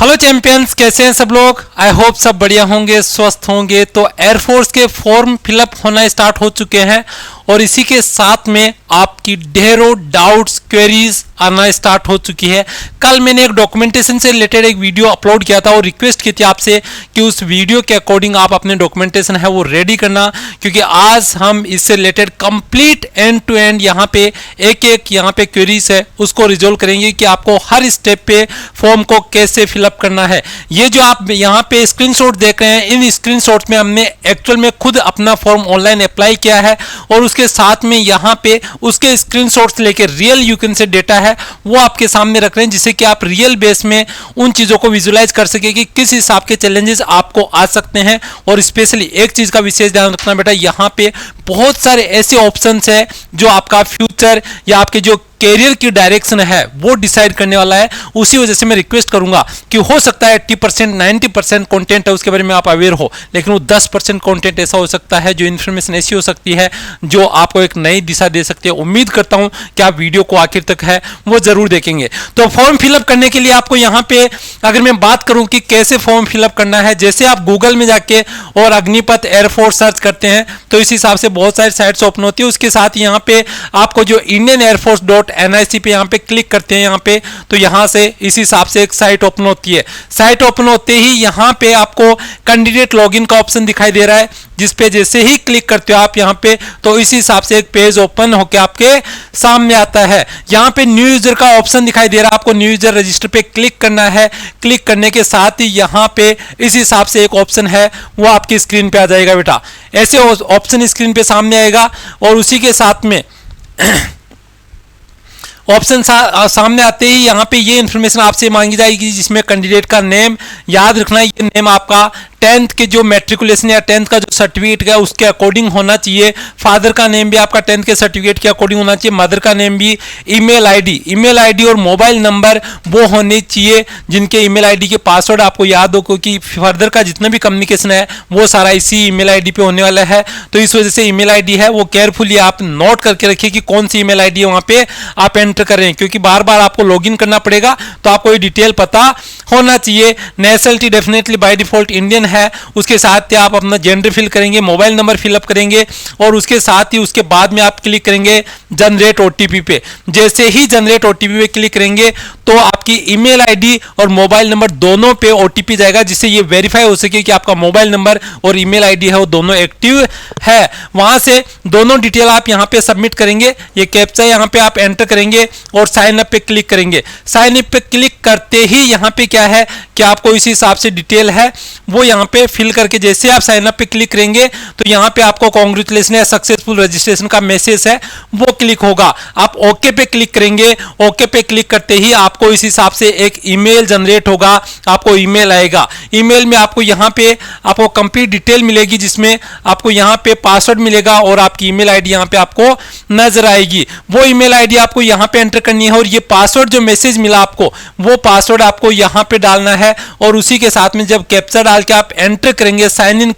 Hello champions, कैसे हैं सब लोग। आई होप सब बढ़िया होंगे, स्वस्थ होंगे। तो एयरफोर्स के फॉर्म फिलअप होना स्टार्ट हो चुके हैं और इसी के साथ में आपकी ढेरों डाउट्स क्वेरीज आना स्टार्ट हो चुकी है। कल मैंने एक डॉक्यूमेंटेशन से रिलेटेड एक वीडियो अपलोड किया था और रिक्वेस्ट की थी आपसे कि उस वीडियो के अकॉर्डिंग आप अपने डॉक्यूमेंटेशन है वो रेडी करना, क्योंकि आज हम इससे related complete end to end यहाँ पे एक यहाँ पे क्वेरीज है उसको रिजोल्व करेंगे कि आपको हर स्टेप पे फॉर्म को कैसे फिलअप करना है। ये जो आप यहाँ पे स्क्रीनशॉट देख रहे हैं, इन स्क्रीनशॉट में हमने एक्चुअल में खुद अपना फॉर्म ऑनलाइन अप्लाई किया है और उसके साथ में यहाँ पे उसके स्क्रीनशॉट्स लेके real you can say data है वो आपके सामने रख रहे हैं, जिससे कि आप रियल बेस में उन चीजों को विजुलाइज कर सके कि किस हिसाब के चैलेंजेस आपको आ सकते हैं। और स्पेशली एक चीज का विशेष ध्यान रखना बेटा, यहाँ पे बहुत सारे ऐसे ऑप्शंस है जो आपका फ्यूचर या आपके जो कैरियर की डायरेक्शन है वो डिसाइड करने वाला है। उसी वजह से मैं रिक्वेस्ट करूंगा कि हो सकता है 80% 90% कंटेंट है उसके बारे में आप अवेयर हो, लेकिन वो 10% कंटेंट ऐसा हो सकता है, जो इन्फॉर्मेशन ऐसी हो सकती है जो आपको एक नई दिशा दे सकती है। उम्मीद करता हूं कि आप वीडियो को आखिर तक है वो जरूर देखेंगे। तो फॉर्म फिलअप करने के लिए आपको यहाँ पे अगर मैं बात करूं कि कैसे फॉर्म फिलअप करना है, जैसे आप गूगल में जाके और अग्निपथ एयरफोर्स सर्च करते हैं तो इस हिसाब से बहुत सारी साइट्स ओपन होती है। उसके साथ यहाँ पे आपको जो इंडियन एयरफोर्स NIC पे यहाँ पे क्लिक करते हैं, यहाँ पे तो यहाँ से इस हिसाब से एक साइट ओपन होती है। साइट ओपन होते ही यहाँ पे आपको कैंडिडेट लॉगिन का ऑप्शन दिखाई दे रहा है, जिस पे जैसे ही क्लिक करते हो आप यहाँ पे तो इस हिसाब से एक पेज ओपन होके आपके सामने आता है। यहाँ पे न्यू यूजर का ऑप्शन दिखाई दे रहा है, आपको न्यू यूजर रजिस्टर पे क्लिक करना है। क्लिक करने के साथ ही यहाँ पे इस हिसाब से एक ऑप्शन है वो आपकी स्क्रीन पे आ जाएगा बेटा। ऐसे ऑप्शन स्क्रीन पे सामने आएगा और उसी के साथ में ऑप्शन सामने आते ही यहाँ पे ये इन्फॉर्मेशन आपसे मांगी जाएगी, जिसमें कैंडिडेट का नेम याद रखना है। ये नेम आपका 10th के जो मैट्रिकुलेशन या 10th का जो सर्टिफिकेट है उसके अकॉर्डिंग होना चाहिए। फादर का नेम भी आपका 10th के सर्टिफिकेट के अकॉर्डिंग होना चाहिए। मदर का नेम भी। ईमेल आईडी और मोबाइल नंबर वो होने चाहिए जिनके ईमेल आईडी के पासवर्ड आपको याद हो, क्योंकि फर्दर का जितना भी कम्युनिकेशन है वो सारा इसी ईमेल आईडी पे होने वाला है। तो इस वजह से ईमेल आईडी है वो केयरफुली आप नोट करके रखिए कि कौन सी ईमेल आईडी है वहां पे आप एंटर कर रहे हैं, क्योंकि बार बार आपको लॉगिन करना पड़ेगा तो आपको ये डिटेल पता होना चाहिए। Nationality definitely by default Indian है। उसके साथ ही आप अपना जेंडर फिल करेंगे, मोबाइल नंबर फिलअप करेंगे और उसके साथ ही उसके बाद में आप क्लिक करेंगे जनरेट ओटीपी पे। जैसे ही जनरेट ओटीपी पे क्लिक करेंगे तो आपकी ईमेल आईडी और मोबाइल नंबर दोनों पे ओटीपी जाएगा, जिससे ये वेरीफाई हो सके कि आपका मोबाइल नंबर और ईमेल आईडी है वो दोनों एक्टिव है। वहां से दोनों डिटेल आप यहाँ पे सबमिट करेंगे। ये कैप्चा यहाँ पे आप एंटर करेंगे और साइन अप पे क्लिक करेंगे। साइन अप पे क्लिक करते ही यहाँ पे क्या है कि आपको इसी हिसाब से डिटेल है वो यहाँ पे फिल करके जैसे आप साइन अप पे क्लिक करेंगे तो यहाँ पे आपको कांग्रेचुलेशन या सक्सेसफुल रजिस्ट्रेशन का मैसेज है वो क्लिक होगा। आप ओके पे क्लिक करेंगे। ओके पे क्लिक करते ही आपको इस हिसाब से एक ईमेल जनरेट होगा, आपको ईमेल आएगा। ईमेल में आपको यहाँ पे आपको कंप्लीट डिटेल मिलेगी, जिसमें आपको यहाँ पे पासवर्ड मिलेगा और आपकी ईमेल आईडी यहाँ पे आपको नजर आएगी। वो ईमेल आईडी आपको यहाँ पे एंटर करनी है और ये पासवर्ड जो मैसेज मिला आपको वो पासवर्ड आपको यहाँ पे डालना है। और उसी के साथ में जब कैप्चा डाल के आप एंटर करेंगे, साइन इन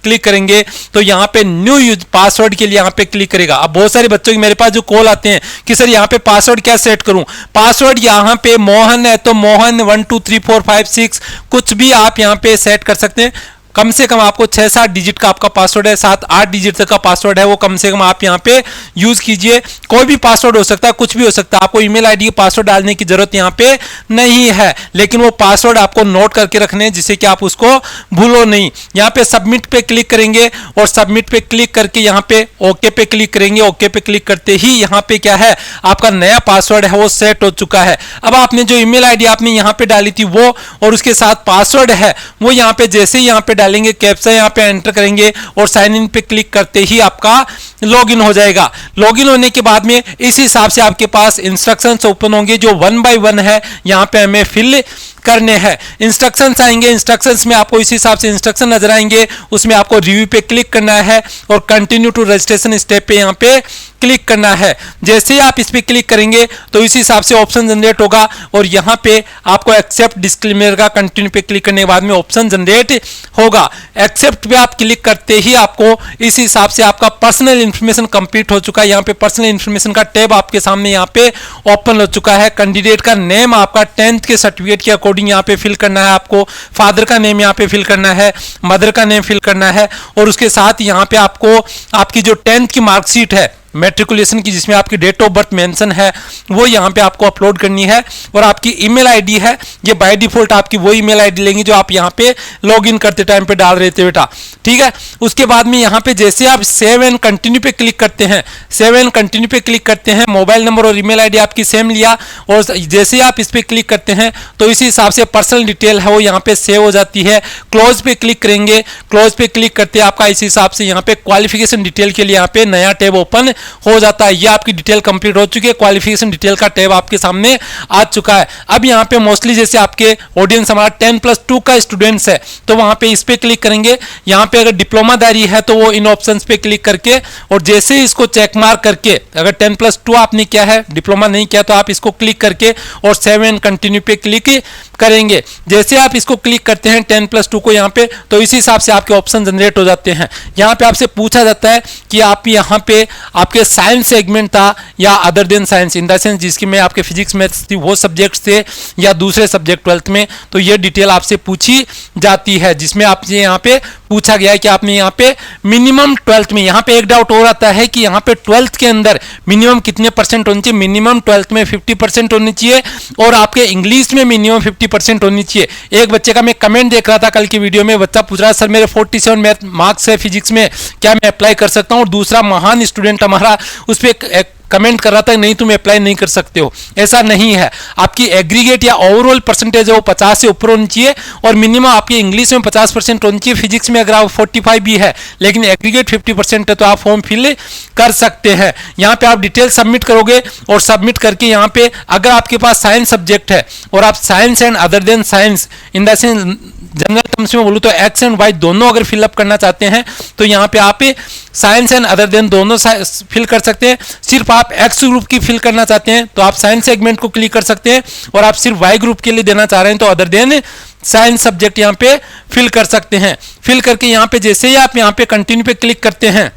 क्लिक करेंगे तो यहाँ पे न्यू यूज पासवर्ड के लिए यहाँ पे क्लिक करेगा। अब बहुत सारे बच्चों की मेरे पास जो कॉल आते हैं कि सर यहाँ पे पासवर्ड क्या सेट करूं। पासवर्ड यहाँ पे मोहन है तो मोहन 1 2 3 4 5 6 कुछ भी आप यहाँ पे सेट कर सकते हैं। कम से कम आपको 6-7 डिजिट का आपका पासवर्ड है, 7-8 डिजिट तक का पासवर्ड है वो कम से कम आप यहाँ पे यूज कीजिए। कोई भी पासवर्ड हो सकता है, कुछ भी हो सकता है। आपको ईमेल आईडी के पासवर्ड डालने की जरूरत यहाँ पे नहीं है, लेकिन वो पासवर्ड आपको नोट करके रखने हैं जिससे कि आप उसको भूलो नहीं। यहाँ पे सबमिट पे क्लिक करेंगे और सबमिट पे क्लिक करके यहाँ पे ओके पे क्लिक करेंगे। ओके पे क्लिक करते ही यहाँ पे क्या है आपका नया पासवर्ड है वो सेट हो चुका है। अब आपने जो ईमेल आईडी आपने यहाँ पे डाली थी वो और उसके साथ पासवर्ड है वो यहाँ पे जैसे ही यहाँ पे डालेंगे, कैप्चा यहाँ पे एंटर करेंगे और साइन इन पे क्लिक करते ही आपका लॉगिन हो जाएगा। लॉगिन होने के बाद में इस हिसाब से आपके पास इंस्ट्रक्शंस ओपन होंगे जो 1 बाय 1 है यहाँ पे हमें फिल करने हैं। इंस्ट्रक्शंस आएंगे, इंस्ट्रक्शंस में आपको इस हिसाब से इंस्ट्रक्शन नजर आएंगे, उसमें आपको रिव्यू पे क्लिक करना है और कंटिन्यू टू रजिस्ट्रेशन स्टेप पे यहाँ पे क्लिक करना है। जैसे ही आप इस पे क्लिक करेंगे तो इस हिसाब से ऑप्शन जनरेट होगा और यहाँ पे आपको एक्सेप्ट डिस्क्लेमर का कंटिन्यू पे क्लिक करने के बाद में ऑप्शन जनरेट होगा। एक्सेप्ट पे आप क्लिक करते ही आपको इस हिसाब से आपका पर्सनल इंफॉर्मेशन कंप्लीट हो चुका है। यहाँ पे पर्सनल इंफॉर्मेशन का टैब आपके सामने यहाँ पे ओपन हो चुका है। कैंडिडेट का नेम आपका 10th के सर्टिफिकेट के अकॉर्डिंग अकॉर्डिंग यहाँ पे फिल करना है आपको। फादर का नेम यहाँ पे फिल करना है, मदर का नेम फिल करना है, और उसके साथ यहाँ पे आपको आपकी जो 10th की मार्कशीट है मैट्रिकुलेशन की, जिसमें आपकी डेट ऑफ बर्थ मेंशन है, वो यहाँ पे आपको अपलोड करनी है। और आपकी ईमेल आईडी है, ये बाय डिफॉल्ट आपकी वो ईमेल आईडी लेंगे जो आप यहाँ पे लॉगिन करते टाइम पे डाल रहे थे बेटा, ठीक है। उसके बाद में यहाँ पे जैसे आप सेव एंड कंटिन्यू पे क्लिक करते हैं, सेव एंड कंटिन्यू पे क्लिक करते हैं, मोबाइल नंबर और ईमेल आईडी आपकी सेम लिया, और जैसे आप इस पे क्लिक करते हैं तो इसी हिसाब से पर्सनल डिटेल है वो यहाँ पे सेव हो जाती है। क्लोज पे क्लिक करेंगे, क्लोज पे क्लिक करते आपका इस हिसाब से यहाँ पे क्वालिफिकेशन डिटेल के लिए यहाँ पे नया टैब ओपन हो जाता है। ये आपकी डिटेल कंप्लीट हो चुकी है, क्वालिफिकेशन डिटेल का टैब आपके सामने आ चुका है। अब यहाँ पे मोस्टली जैसे आपके ऑडियंस हमारा 10+2 का स्टूडेंट्स है तो वहां पे इस पे क्लिक करेंगे। यहाँ पे अगर डिप्लोमादारी है तो वो इन ऑप्शंस पे क्लिक करके, और जैसे ही इसको चेक मार्क करके, अगर 10+2 आपने किया है, डिप्लोमा नहीं किया, तो आप इसको क्लिक करके और सेव एंड कंटिन्यू पे क्लिक करेंगे। जैसे आप इसको क्लिक करते हैं 10+2 को यहाँ पे, तो इसी हिसाब से आपके ऑप्शन जनरेट हो जाते हैं। यहाँ पे आपसे पूछा जाता है कि आप यहाँ पे आपके साइंस सेगमेंट था या other than science, in the sense जिसकी में आपके फिजिक्स मैथ्स थी वो सब्जेक्ट थे या दूसरे सब्जेक्ट 12th में, तो ये डिटेल आपसे पूछी जाती है, जिसमें आपसे यहाँ पे पूछा गया है कि आपने यहाँ पे मिनिमम 12th में, यहाँ पे एक डाउट और आता है कि यहाँ पे 12th के अंदर मिनिमम कितने परसेंट होनी चाहिए। मिनिमम 12th में 50% होनी चाहिए, और आपके इंग्लिश में मिनिमम 50% होनी चाहिए। एक बच्चे का मैं कमेंट देख रहा था कल की वीडियो में, बच्चा पूछ रहा सर मेरे 47 मार्क्स है फिजिक्स में, क्या मैं अप्लाई कर सकता हूँ। और दूसरा महान स्टूडेंट हमारा उस पर कमेंट कर रहा था नहीं तुम अप्लाई नहीं कर सकते हो। ऐसा नहीं है, आपकी एग्रीगेट या ओवरऑल परसेंटेज है वो 50 से ऊपर होनी चाहिए, और मिनिमम आपकी इंग्लिश में 50% होनी चाहिए। फिजिक्स में अगर आप 45 भी है लेकिन एग्रीगेट 50% है तो आप फॉर्म फिल कर सकते हैं। यहाँ पे आप डिटेल सबमिट करोगे, और सबमिट करके यहाँ पे अगर आपके पास साइंस सब्जेक्ट है और आप science and other than science, in the sense general terms में बोलूँ तो एक्स एंड वाई दोनों अगर फिलअप करना चाहते हैं तो यहाँ पे आप साइंस एंड अदर देन दोनों फिल कर सकते हैं। सिर्फ आप एक्स ग्रुप की फिल करना चाहते हैं तो आप साइंस सेगमेंट को क्लिक कर सकते हैं, और आप सिर्फ वाई ग्रुप के लिए देना चाह रहे हैं तो अदर देन साइंस सब्जेक्ट यहाँ पे फिल कर सकते हैं। फिल करके यहाँ पे जैसे ही आप यहाँ पे कंटिन्यू पे क्लिक करते हैं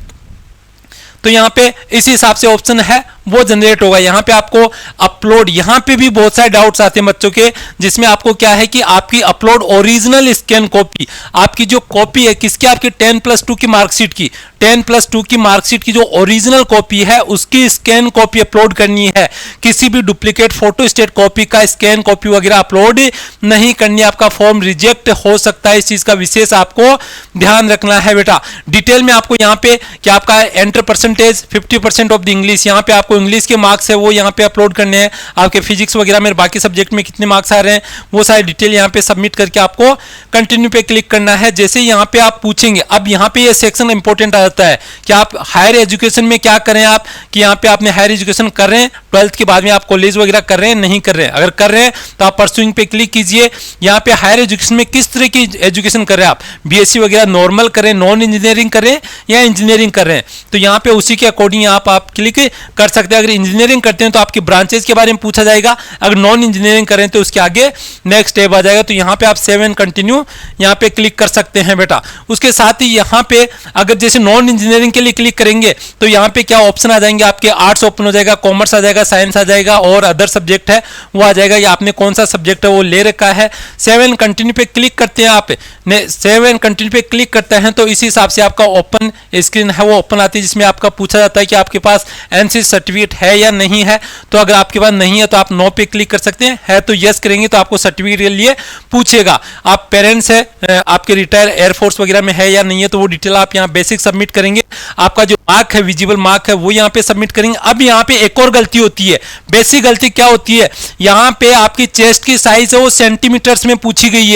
तो यहाँ पे इसी हिसाब से ऑप्शन है वो जनरेट होगा। यहाँ पे आपको अपलोड, यहाँ पे भी बहुत सारे डाउट्स आते हैं बच्चों के, जिसमें आपको क्या है कि आपकी अपलोड ओरिजिनल स्कैन कॉपी, आपकी जो कॉपी है किसकी, आपकी 10+2 की मार्कशीट की, 10+2 की मार्कशीट की जो ओरिजिनल कॉपी है उसकी स्कैन कॉपी अपलोड करनी है। किसी भी डुप्लीकेट फोटो स्टेट कॉपी का स्कैन कॉपी वगैरह अपलोड नहीं करनी, आपका फॉर्म रिजेक्ट हो सकता है। इस चीज का विशेष आपको ध्यान रखना है बेटा। डिटेल में आपको यहाँ पे कि आपका enter percentage 50% of the English, यहाँ पे आपको इंग्लिश के मार्क्स है वो यहाँ पे अपलोड करने हैं। आपके फिजिक्स वगैरह में बाकी सब्जेक्ट में कितने मार्क्स आ रहे हैं वो सारी डिटेल यहाँ पे सबमिट करके आपको कंटिन्यू पे क्लिक करना है। जैसे यहाँ पे आप पूछेंगे, अब यहाँ पे ये सेक्शन इंपॉर्टेंट आ जाता है कि आप हायर एजुकेशन में क्या करें, आप कि यहाँ पे आपने हायर एजुकेशन कर रहे हैं 12th के बाद में आप कॉलेज वगैरह कर रहे हैं नहीं कर रहे हैं। अगर कर रहे हैं तो आप परसुइंग पे क्लिक कीजिए। यहाँ पे हायर एजुकेशन में किस तरह की एजुकेशन कर रहे हैं आप, बीएससी वगैरह नॉर्मल करें, नॉन इंजीनियरिंग करें या इंजीनियरिंग कर रहे हैं, तो यहाँ पे उसी के अकॉर्डिंग आप क्लिक कर सकते हैं। अगर इंजीनियरिंग करते हैं तो आपके ब्रांचेस के बारे में पूछा जाएगा, अगर नॉन इंजीनियरिंग करें तो उसके आगे नेक्स्ट स्टेप आ जाएगा। तो यहाँ पे आप सेव एंड कंटिन्यू यहाँ पे क्लिक कर सकते हैं बेटा। उसके साथ ही यहाँ पे अगर जैसे नॉन इंजीनियरिंग के लिए क्लिक करेंगे तो यहाँ पे क्या ऑप्शन आ जाएंगे, आपके आर्ट्स ओपन हो जाएगा, कॉमर्स आ जाएगा, साइंस आ जाएगा और अदर सब्जेक्ट है वो आ जाएगा, या आपने कौन सा सब्जेक्ट है वो ले रखा है। सेव एंड कंटिन्यू पे क्लिक करते हैं, आप सेव एंड कंटिन्यू पे क्लिक करते हैं तो इसी हिसाब से आपका ओपन स्क्रीन है वो ओपन आती है, जिसमें आपका पूछा जाता है कि आपके पास एनसी सर्टिफिकेट है या नहीं है। तो अगर आपके पास नहीं है तो आप नो पे क्लिक कर सकते हैं, है तो यस करेंगे तो आपको सर्टिफिकेट के लिए पूछेगा। आप पेरेंट्स है, आपके रिटायर एयरफोर्स वगैरह में है या नहीं है तो वो डिटेल आप यहाँ बेसिक सबमिट करेंगे। आपका जो मार्क है, विजिबल मार्क है, वो यहाँ पे सबमिट करेंगे। अब यहाँ पे एक और गलती होती है, बेसिक गलती क्या होती है, यहाँ पे आपकी चेस्ट की साइज है वो सेंटीमीटर्स में पूछी गई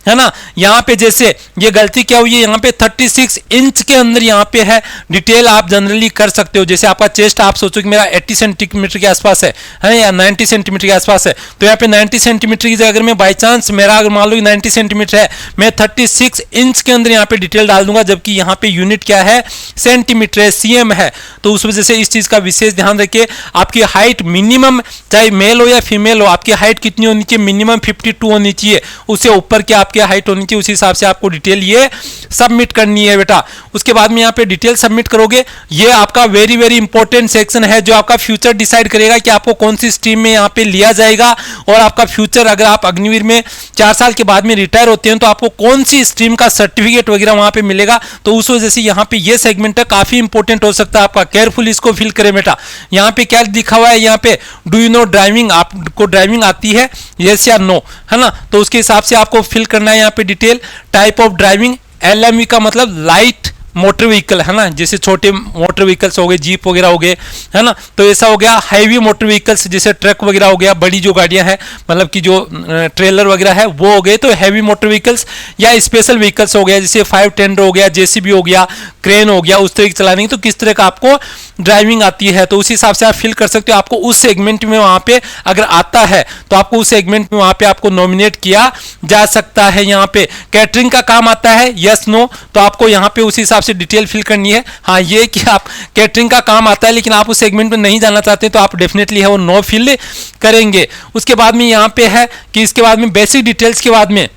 है ना। यहाँ पे जैसे ये गलती क्या हुई है, यहाँ पे 36 इंच के अंदर यहाँ पे है। डिटेल आप जनरली कर सकते हो, जैसे आपका चेस्ट आप सोचो कि मेरा 80 सेंटीमीटर के आसपास है या 90 सेंटीमीटर के आसपास है, तो यहाँ पे 90 सेंटीमीटर की जगह अगर मैं बाई चांस मेरा अगर मान लो 90 सेंटीमीटर है, मैं 36 इंच के अंदर यहाँ पे डिटेल डाल दूंगा, जबकि यहाँ पे यूनिट क्या है, सेंटीमीटर है, सीएम है। तो उस वजह से इस चीज का विशेष ध्यान रखिए। आपकी हाइट मिनिमम, चाहे मेल हो या फीमेल हो, आपकी हाइट कितनी होनी चाहिए, मिनिमम 52 होनी चाहिए। उससे ऊपर क्या आपकी हाइट होनी चाहिए, उसी हिसाब से आपको डिटेल ये सबमिट करनी है बेटा। उसके बाद में यहाँ पे डिटेल सबमिट करोगे, ये ये आपका वेरी वेरी इंपॉर्टेंट सेक्शन है जो आपका फ्यूचर डिसाइड करेगा कि आपको कौन सी स्ट्रीम में यहाँ पे लिया जाएगा, और आपका फ्यूचर अगर आप अग्निवीर में 4 साल के बाद में रिटायर होते हैं तो आपको कौन सी स्ट्रीम का सर्टिफिकेट वगैरह वहां पे मिलेगा। तो उस वजह से यहाँ पे ये सेगमेंट है काफी इंपॉर्टेंट हो सकता है आपका। केयरफुल इसको फिल करें बेटा। यहाँ पे क्या लिखा हुआ है, यहाँ पे डू यू नो ड्राइविंग, आपको ड्राइविंग आती है, यस या नो, है ना। तो उसके हिसाब से आपको फिल करना है यहाँ पे detail. Type of driving, LMV का मतलब लाइट मोटर व्हीकल, है ना, जैसे छोटे मोटर व्हीकल्स हो गए, जीप वगैरह हो गए, है ना। तो ऐसा हो गया हैवी मोटर व्हीकल्स, जैसे ट्रक वगैरह हो गया, बड़ी जो गाड़ियां हैं, मतलब कि जो ट्रेलर वगैरह है वो हो गए, तो हैवी मोटर व्हीकल्स। या स्पेशल व्हीकल्स हो गया, जैसे 5 टेंडर हो गया, JCB हो गया, क्रेन हो गया, उस तरह की चलाने की, तो किस तरह का आपको ड्राइविंग आती है, तो उस हिसाब से आप फिल कर सकते हो। आपको उस सेगमेंट में वहां पे अगर आता है तो आपको उस सेगमेंट में वहां पे आपको नॉमिनेट किया जा सकता है। यहाँ पे कैटरिंग का काम आता है, यस नो, तो आपको यहाँ पे उस हिसाब से डिटेल फिल करनी है। हाँ, ये कि आप कैटरिंग का काम आता है लेकिन आप उस सेगमेंट में नहीं जाना चाहते तो आप डेफिनेटली है वो नो फिल करेंगे। उसके बाद में यहाँ पे है कि इसके बाद में बेसिक डिटेल्स के बाद में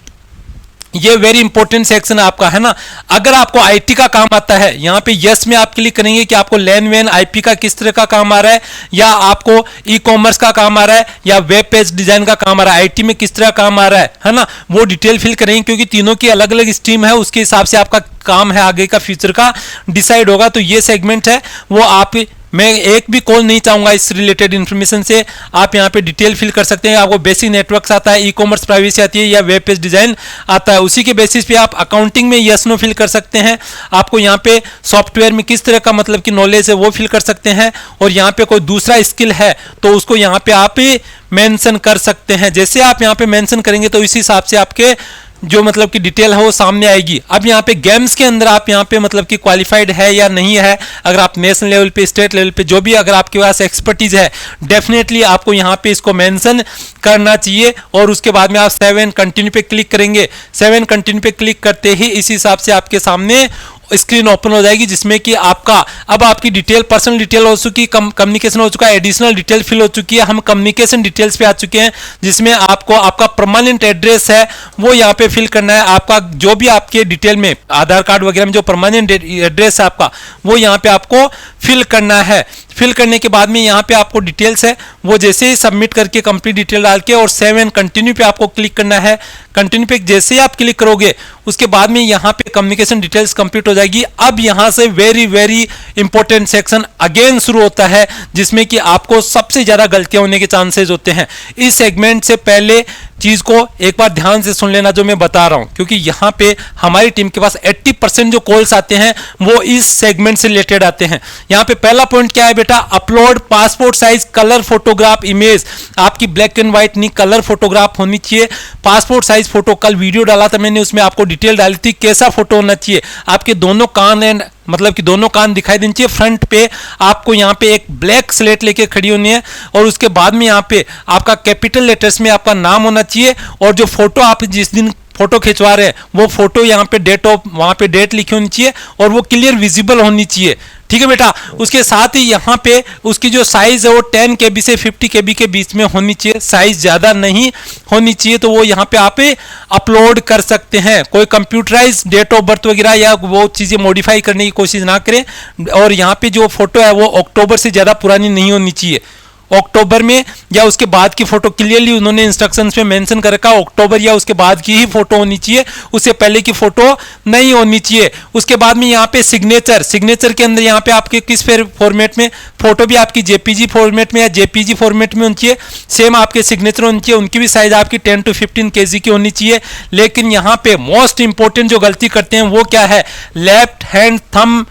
ये वेरी इंपॉर्टेंट सेक्शन है आपका, है ना। अगर आपको IT का काम आता है, यहाँ पे यस में आप क्लिक करेंगे कि आपको लैन वैन IP का किस तरह का काम आ रहा है, या आपको ई-कॉमर्स का काम आ रहा है, या वेब पेज डिजाइन का काम आ रहा है, IT में किस तरह काम आ रहा है ना, वो डिटेल फिल करेंगे, क्योंकि तीनों की अलग अलग स्ट्रीम है, उसके हिसाब से आपका काम है आगे का फ्यूचर का डिसाइड होगा। तो ये सेगमेंट है वो आप, मैं एक भी कॉल नहीं चाहूंगा इस रिलेटेड इन्फॉर्मेशन से, आप यहाँ पे डिटेल फिल कर सकते हैं। आपको बेसिक नेटवर्क्स आता है, ई-कॉमर्स प्राइवेसी आती है, या वेब पेज डिजाइन आता है, उसी के बेसिस पे आप अकाउंटिंग में यस नो फिल कर सकते हैं। आपको यहाँ पे सॉफ्टवेयर में किस तरह का मतलब की नॉलेज है वो फिल कर सकते हैं, और यहाँ पे कोई दूसरा स्किल है तो उसको यहाँ पे आप मेंशन कर सकते हैं। जैसे आप यहाँ पे मेंशन करेंगे तो इसी हिसाब से आपके जो मतलब की डिटेल है वो सामने आएगी। अब यहाँ पे गेम्स के अंदर आप यहाँ पे मतलब कि क्वालिफाइड है या नहीं है, अगर आप नेशनल लेवल पे, स्टेट लेवल पे, जो भी अगर आपके पास एक्सपर्टीज है, डेफिनेटली आपको यहाँ पे इसको मेंशन करना चाहिए। और उसके बाद में आप 7 कंटिन्यू पे क्लिक करेंगे। 7 कंटिन्यू पे क्लिक करते ही इस हिसाब से आपके सामने स्क्रीन ओपन हो जाएगी, जिसमें कि आपका अब आपकी डिटेल, पर्सनल डिटेल हो चुकी, कम्युनिकेशन हो चुका है, एडिशनल डिटेल फिल हो चुकी है, हम कम्युनिकेशन डिटेल्स पे आ चुके हैं, जिसमें आपको आपका परमानेंट एड्रेस है वो यहाँ पे फिल करना है। आपका जो भी आपके डिटेल में आधार कार्ड वगैरह में जो परमानेंट एड्रेस है आपका, वो यहाँ पे आपको फिल करना है। फिल करने के बाद में यहाँ पे आपको डिटेल्स है वो जैसे ही सबमिट करके कंप्लीट डिटेल डाल के और 7 कंटिन्यू पे आपको क्लिक करना है। कंटिन्यू पे जैसे ही आप क्लिक करोगे उसके बाद में यहाँ पे कम्युनिकेशन डिटेल्स कंप्लीट हो जाएगी। अब यहाँ से very very important section again शुरू होता है, जिसमें कि आपको सबसे ज्यादा गलतियां होने के चांसेस होते हैं। इस सेगमेंट से पहले चीज को एक बार ध्यान से सुन लेना जो मैं बता रहा हूं, क्योंकि यहाँ पे हमारी टीम के पास 80% जो कॉल्स आते हैं वो इस सेगमेंट से रिलेटेड आते हैं। यहाँ पे पहला पॉइंट क्या है बेटा, upload passport size colour photograph image. आपकी ब्लैक एंड व्हाइट नहीं, कलर फोटोग्राफ होनी चाहिए। पासपोर्ट साइज फोटो, कल वीडियो डाला था मैंने, उसमें आपको डिटेल डाली थी कैसा फोटो होना चाहिए। आपके दोनों कान एंड मतलब कि दोनों कान दिखाई देनी चाहिए। फ्रंट पे आपको यहाँ पे एक ब्लैक स्लेट लेके खड़ी होनी है, और उसके बाद में यहाँ पे आपका कैपिटल लेटर्स में आपका नाम होना चाहिए, और जो फोटो आप जिस दिन फोटो खिंचवा रहे हैं वो फोटो यहाँ पे डेट ऑफ, वहां पे डेट लिखी होनी चाहिए, और वो क्लियर विजिबल होनी चाहिए। ठीक है बेटा। उसके साथ ही यहाँ पे उसकी जो साइज है वो 10 KB से 50 KB के बीच में होनी चाहिए, साइज ज्यादा नहीं होनी चाहिए। तो वो यहाँ पे आप अपलोड कर सकते हैं। कोई कंप्यूटराइज डेट ऑफ बर्थ वगैरह या वो चीजें मॉडिफाई करने की कोशिश ना करें। और यहाँ पे जो फोटो है वो अक्टूबर से ज्यादा पुरानी नहीं होनी चाहिए। अक्टूबर में या उसके बाद की फोटो क्लियरली उन्होंने इंस्ट्रक्शंस में मेंशन कर रखा, अक्टूबर या उसके बाद की ही फोटो होनी चाहिए, उससे पहले की फोटो नहीं होनी चाहिए। उसके बाद में यहाँ पे सिग्नेचर, सिग्नेचर के अंदर यहाँ पे आपके किस फॉर्मेट में फोटो भी आपकी JPG फॉर्मेट में या JPG फॉर्मेट में होनी चाहिए। सेम आपके सिग्नेचर होनी चाहिए, उनकी भी साइज आपकी 10 to 15 kg की होनी चाहिए। लेकिन यहाँ पे मोस्ट इंपॉर्टेंट जो गलती करते हैं वो क्या है, left hand thumb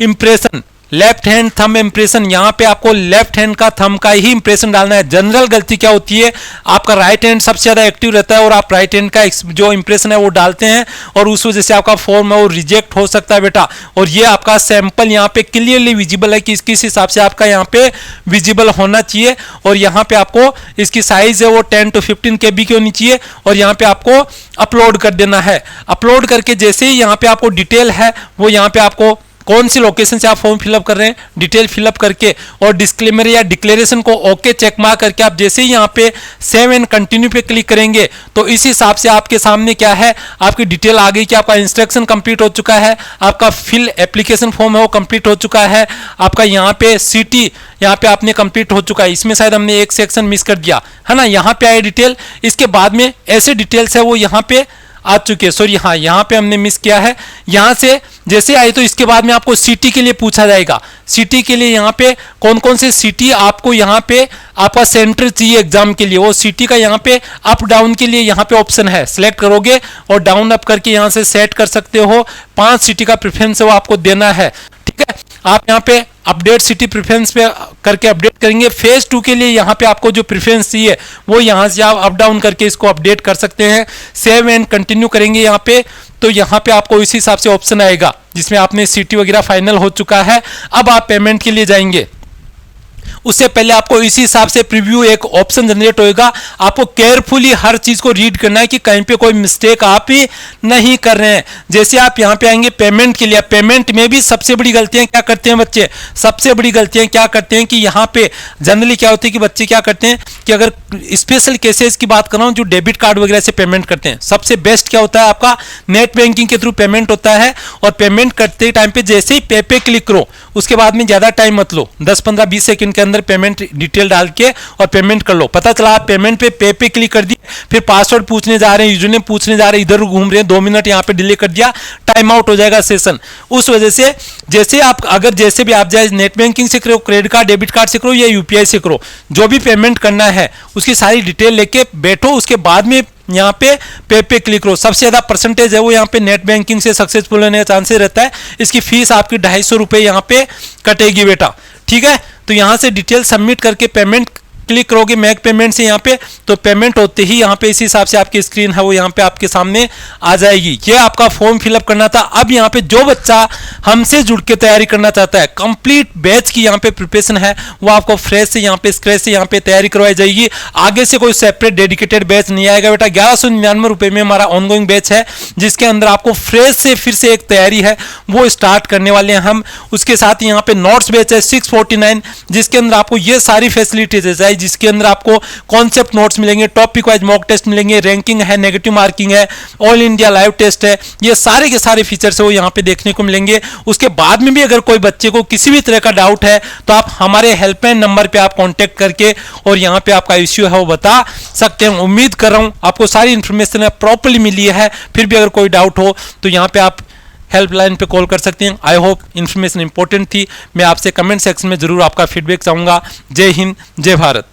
impression. Left hand thumb impression, यहाँ पे आपको लेफ्ट हैंड का थंब का ही इंप्रेशन डालना है। जनरल गलती क्या होती है, आपका राइट हैंड सबसे ज्यादा एक्टिव रहता है और आप राइट हैंड का जो इंप्रेशन है वो डालते हैं, और उस वजह से आपका फॉर्म है वो रिजेक्ट हो सकता है बेटा। और ये आपका सैंपल यहाँ पे क्लियरली विजिबल है कि किस हिसाब से आपका यहाँ पे विजिबल होना चाहिए। और यहाँ पे आपको इसकी साइज है वो 10 to 15 KB की होनी चाहिए, और यहाँ पे आपको अपलोड कर देना है। अपलोड करके जैसे ही यहाँ पे आपको डिटेल है वो यहाँ पे आपको कौन सी लोकेशन से आप फॉर्म फिलअप कर रहे हैं, डिटेल फिलअप करके और डिस्क्लेमर या डिक्लेरेशन को ओके चेक मार्क करके आप जैसे ही यहाँ पे सेव एंड कंटिन्यू पे क्लिक करेंगे तो इस हिसाब से आपके सामने क्या है, आपकी डिटेल आ गई कि आपका इंस्ट्रक्शन कंप्लीट हो चुका है, आपका फिल एप्लीकेशन फॉर्म है वो कंप्लीट हो चुका है, आपका यहाँ पे सिटी यहाँ पे आपने कंप्लीट हो चुका है। इसमें शायद हमने एक सेक्शन मिस कर दिया है ना, यहाँ पे आए डिटेल, इसके बाद में ऐसे डिटेल्स है वो यहाँ पे आ चुके हैं। सॉरी, हाँ यहाँ पे हमने मिस किया है। यहाँ से जैसे आए तो इसके बाद में आपको सिटी के लिए पूछा जाएगा, सिटी के लिए यहाँ पे कौन कौन से सिटी आपको यहाँ पे आपका सेंटर चाहिए एग्जाम के लिए, वो सिटी का यहाँ पे अप डाउन के लिए यहाँ पे ऑप्शन है, सिलेक्ट करोगे और डाउन अप करके यहाँ से सेट कर सकते हो। 5 सिटी का प्रेफरेंस है वो आपको देना है, ठीक है। आप यहाँ पे अपडेट सिटी प्रेफरेंस पे करके अपडेट करेंगे। फेज 2 के लिए यहाँ पे आपको जो प्रेफरेंस चाहिए वो यहाँ से आप अप डाउन करके इसको अपडेट कर सकते हैं। सेव एंड कंटिन्यू करेंगे यहाँ पे तो यहाँ पे आपको इसी हिसाब से ऑप्शन आएगा जिसमें आपने सिटी वगैरह फाइनल हो चुका है। अब आप पेमेंट के लिए जाएंगे, उससे पहले आपको इसी हिसाब से प्रीव्यू एक ऑप्शन जनरेट होएगा। आपको केयरफुली हर चीज को रीड करना है कि कहीं पे कोई मिस्टेक आप ही नहीं कर रहे हैं। जैसे आप यहाँ पे आएंगे पेमेंट के लिए, पेमेंट में भी सबसे बड़ी गलतियां क्या करते हैं बच्चे, सबसे बड़ी गलतियां क्या करते हैं कि यहाँ पे जनरली क्या होती है कि बच्चे क्या करते हैं कि अगर स्पेशल केसेस की बात कर रहा हूँ जो डेबिट कार्ड वगैरह से पेमेंट करते हैं, सबसे बेस्ट क्या होता है आपका नेट बैंकिंग के थ्रू पेमेंट होता है। और पेमेंट करते टाइम पे जैसे ही पे क्लिक करो उसके बाद में ज्यादा टाइम मत लो, 10-15-20 सेकंड के अंदर पेमेंट डिटेल डाल के और पेमेंट कर लो। पता चला आप पेमेंट पे क्लिक कर दिए, फिर पासवर्ड पूछने जा रहे हैं, यूजरनेम पूछने जा रहे हैं, इधर घूम रहे हैं, 2 मिनट यहाँ पे डिले कर दिया, टाइम आउट हो जाएगा सेशन। उस वजह से जैसे आप अगर जैसे भी आप जाए नेट बैंकिंग से करो, क्रेडिट कार्ड डेबिट कार्ड से करो या यूपीआई से करो, जो भी पेमेंट करना है उसकी सारी डिटेल लेके बैठो, उसके बाद में यहाँ पे क्लिक करो। सबसे ज्यादा परसेंटेज है वो यहाँ पे नेट बैंकिंग से सक्सेसफुल होने का चांसेस रहता है। इसकी फीस आपकी 250 रुपये यहाँ पे कटेगी बेटा, ठीक है। तो यहाँ से डिटेल सबमिट करके पेमेंट क्लिक करोगे मेक पेमेंट से यहाँ पे, तो पेमेंट होते ही यहाँ पे इसी हिसाब से आपकी स्क्रीन है वो यहाँ पे आपके सामने आ जाएगी। ये आपका फॉर्म फिलअप करना था। अब यहाँ पे जो बच्चा हमसे जुड़ के तैयारी करना चाहता है, कंप्लीट बैच की यहाँ पे प्रिपरेशन है वो आपको फ्रेश से यहाँ पे स्क्रैच से यहाँ पे तैयारी करवाई जाएगी। आगे से कोई सेपरेट डेडिकेटेड बैच नहीं आएगा बेटा। 1199 रुपये में हमारा ऑनगोइंग बैच है जिसके अंदर आपको फ्रेश से फिर से एक तैयारी है वो स्टार्ट करने वाले हैं हम। उसके साथ यहाँ पे नोट्स बैच है 649 जिसके अंदर आपको ये सारी फैसिलिटीज है, जिसके अंदर आपको कॉन्सेप्ट नोट्स मिलेंगे, टॉपिक वाइज मॉक टेस्ट मिलेंगे, रैंकिंग है, नेगेटिव मार्किंग है, ऑल इंडिया लाइव टेस्ट है, ये सारे के सारे फीचर्स है वो यहाँ पे देखने को मिलेंगे। उसके बाद में भी अगर कोई बच्चे को किसी भी तरह का डाउट है तो आप हमारे हेल्पलाइन नंबर पे आप कांटेक्ट करके और यहाँ पे आपका इश्यू है वो बता सकते हैं। उम्मीद कर रहा हूँ आपको सारी इंफॉर्मेशन प्रॉपर्ली मिली है। फिर भी अगर कोई डाउट हो तो यहाँ पे आप हेल्पलाइन पे कॉल कर सकते हैं। आई होप इन्फॉर्मेशन इंपॉर्टेंट थी। मैं आपसे कमेंट सेक्शन में जरूर आपका फीडबैक चाहूंगा। जय हिंद, जय भारत।